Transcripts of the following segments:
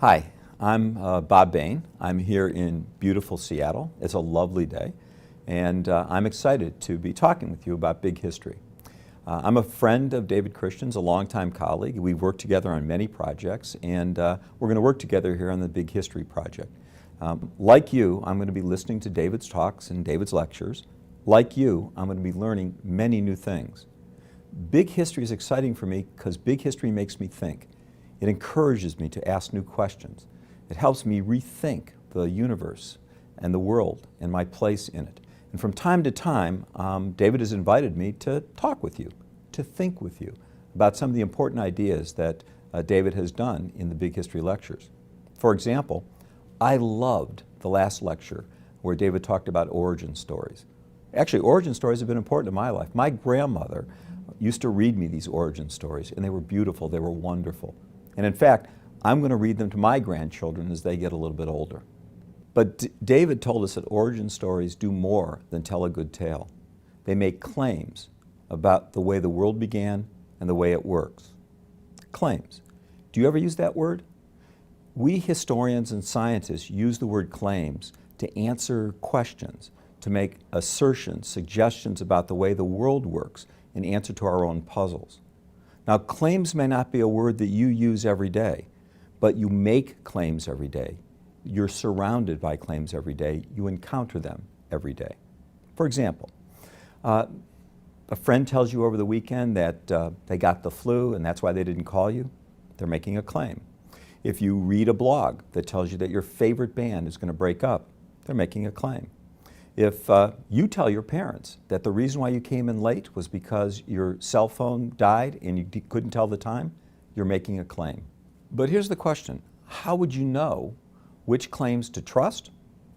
Hi, I'm Bob Bain. I'm here in beautiful Seattle. It's a lovely day, and I'm excited to be talking with you about big history. I'm a friend of David Christian's, a longtime colleague. We've worked together on many projects, and we're going to work together here on the Big History Project. Like you, I'm going to be listening to David's talks and David's lectures. Like you, I'm going to be learning many new things. Big history is exciting for me because big history makes me think. It encourages me to ask new questions. It helps me rethink the universe and the world and my place in it. And from time to time, David has invited me to talk with you, to think with you about some of the important ideas that David has done in the Big History Lectures. For example, I loved the last lecture where David talked about origin stories. Actually, origin stories have been important in my life. My grandmother used to read me these origin stories, and they were beautiful, they were wonderful. And in fact, I'm going to read them to my grandchildren as they get a little bit older. But David told us that origin stories do more than tell a good tale. They make claims about the way the world began and the way it works. Claims. Do you ever use that word? We historians and scientists use the word claims to answer questions, to make assertions, suggestions about the way the world works in answer to our own puzzles. Now, claims may not be a word that you use every day, but you make claims every day. You're surrounded by claims every day. You encounter them every day. For example, a friend tells you over the weekend that they got the flu and that's why they didn't call you. They're making a claim. If you read a blog that tells you that your favorite band is going to break up, they're making a claim. If you tell your parents that the reason why you came in late was because your cell phone died and you couldn't tell the time, you're making a claim. But here's the question. How would you know which claims to trust,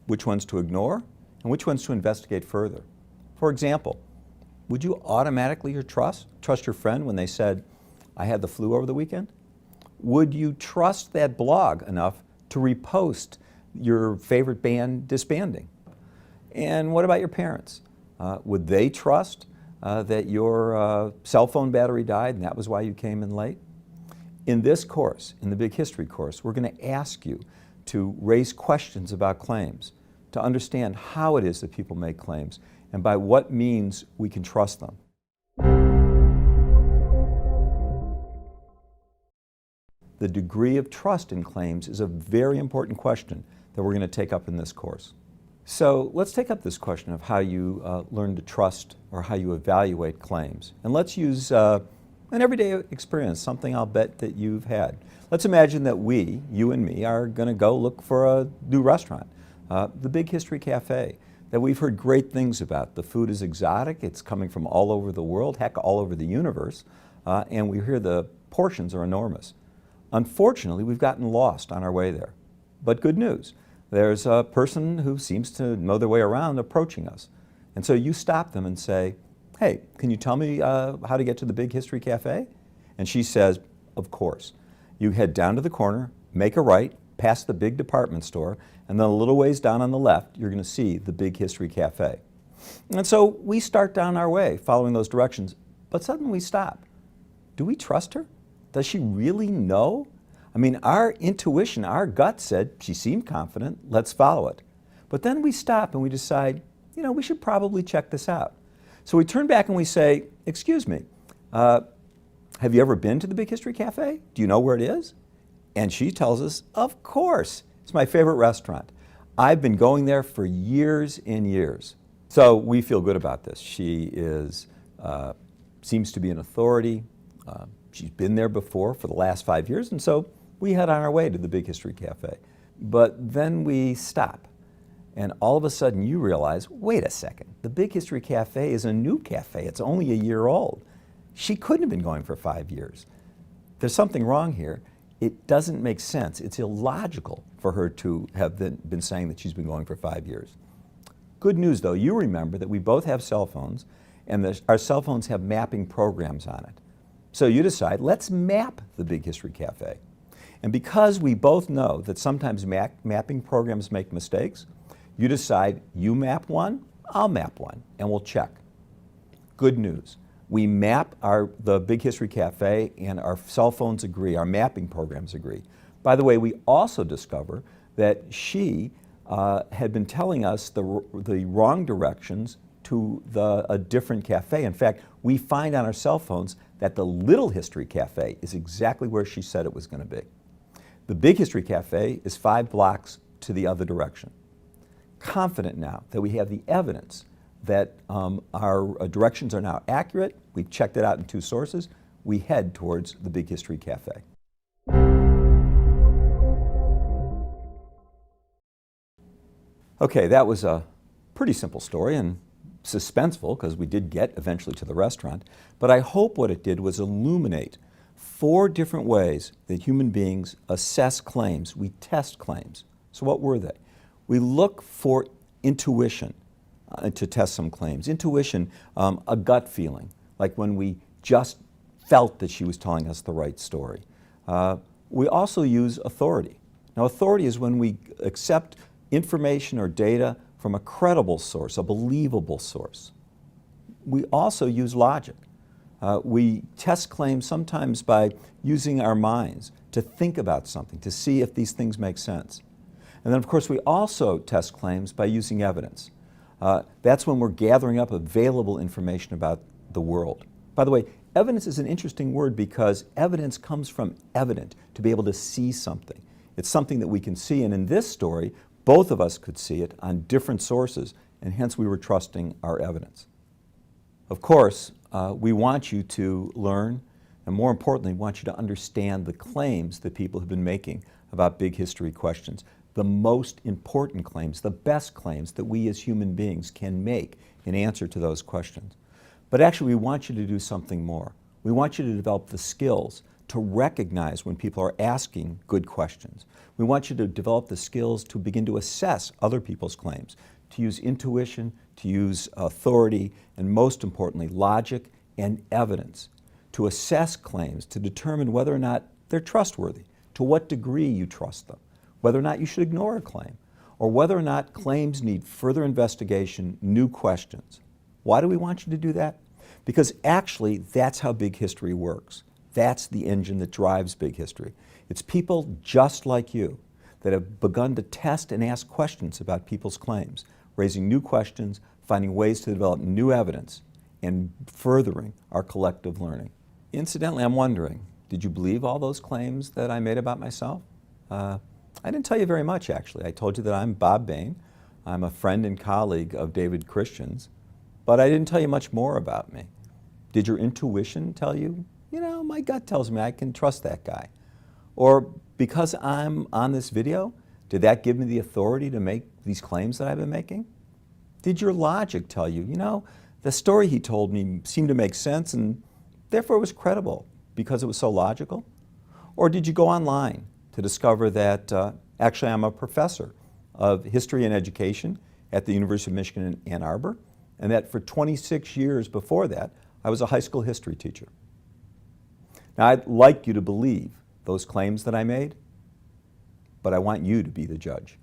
which ones to ignore, and which ones to investigate further? For example, would you automatically trust your friend when they said, I had the flu over the weekend? Would you trust that blog enough to repost your favorite band disbanding? And what about your parents? Would they trust that your cell phone battery died and that was why you came in late? In this course, in the Big History course, we're going to ask you to raise questions about claims, to understand how it is that people make claims, and by what means we can trust them. The degree of trust in claims is a very important question that we're going to take up in this course. So let's take up this question of how you learn to trust or how you evaluate claims. And let's use an everyday experience, something I'll bet that you've had. Let's imagine that we, you and me, are going to go look for a new restaurant, the Big History Cafe, that we've heard great things about. The food is exotic, it's coming from all over the world, heck, all over the universe, and we hear the portions are enormous. Unfortunately, we've gotten lost on our way there. But good news. There's a person who seems to know their way around approaching us. And so you stop them and say, hey, can you tell me how to get to the Big History Cafe? And she says, of course. You head down to the corner, make a right, past the big department store, and then a little ways down on the left, you're going to see the Big History Cafe. And so we start down our way, following those directions, but suddenly we stop. Do we trust her? Does she really know? I mean, our intuition, our gut said she seemed confident, let's follow it. But then we stop and we decide, you know, we should probably check this out. So we turn back and we say, excuse me, have you ever been to the Big History Cafe? Do you know where it is? And she tells us, of course, it's my favorite restaurant. I've been going there for years and years. So we feel good about this. She seems to be an authority. She's been there before for the last 5 years, and so we head on our way to the Big History Cafe. But then we stop, and all of a sudden you realize, wait a second, the Big History Cafe is a new cafe. It's only a year old. She couldn't have been going for 5 years. There's something wrong here. It doesn't make sense. It's illogical for her to have been saying that she's been going for 5 years. Good news, though, you remember that we both have cell phones, and our cell phones have mapping programs on it. So you decide, let's map the Big History Cafe. And because we both know that sometimes mapping programs make mistakes, you decide you map one, I'll map one, and we'll check. Good news. We map the Big History Cafe and our cell phones agree, our mapping programs agree. By the way, we also discover that she had been telling us the wrong directions to a different cafe. In fact, we find on our cell phones that the Little History Cafe is exactly where she said it was going to be. The Big History Cafe is 5 blocks to the other direction. Confident now that we have the evidence that our directions are now accurate, we've checked it out in 2 sources, we head towards the Big History Cafe. Okay, that was a pretty simple story and suspenseful because we did get eventually to the restaurant, but I hope what it did was illuminate 4 different ways that human beings assess claims. We test claims. So what were they? We look for intuition to test some claims. Intuition, a gut feeling, like when we just felt that she was telling us the right story. We also use authority. Now, authority is when we accept information or data from a credible source, a believable source. We also use logic. We test claims sometimes by using our minds to think about something, to see if these things make sense. And then, of course, we also test claims by using evidence. That's when we're gathering up available information about the world. By the way, evidence is an interesting word because evidence comes from evident, to be able to see something. It's something that we can see, and in this story, both of us could see it on different sources, and hence we were trusting our evidence. Of course, we want you to learn, and more importantly, want you to understand the claims that people have been making about big history questions. The most important claims, the best claims that we as human beings can make in answer to those questions. But actually, we want you to do something more. We want you to develop the skills to recognize when people are asking good questions. We want you to develop the skills to begin to assess other people's claims, to use intuition, to use authority, and most importantly, logic and evidence, to assess claims, to determine whether or not they're trustworthy, to what degree you trust them, whether or not you should ignore a claim, or whether or not claims need further investigation, new questions. Why do we want you to do that? Because actually, that's how big history works. That's the engine that drives big history. It's people just like you that have begun to test and ask questions about people's claims, raising new questions, finding ways to develop new evidence, and furthering our collective learning. Incidentally, I'm wondering, did you believe all those claims that I made about myself? I didn't tell you very much, actually. I told you that I'm Bob Bain. I'm a friend and colleague of David Christian's, but I didn't tell you much more about me. Did your intuition tell you, you know, my gut tells me I can trust that guy? Or because I'm on this video, did that give me the authority to make these claims that I've been making? Did your logic tell you, you know, the story he told me seemed to make sense and therefore it was credible because it was so logical? Or did you go online to discover that actually I'm a professor of history and education at the University of Michigan in Ann Arbor, and that for 26 years before that, I was a high school history teacher? Now, I'd like you to believe those claims that I made, but I want you to be the judge.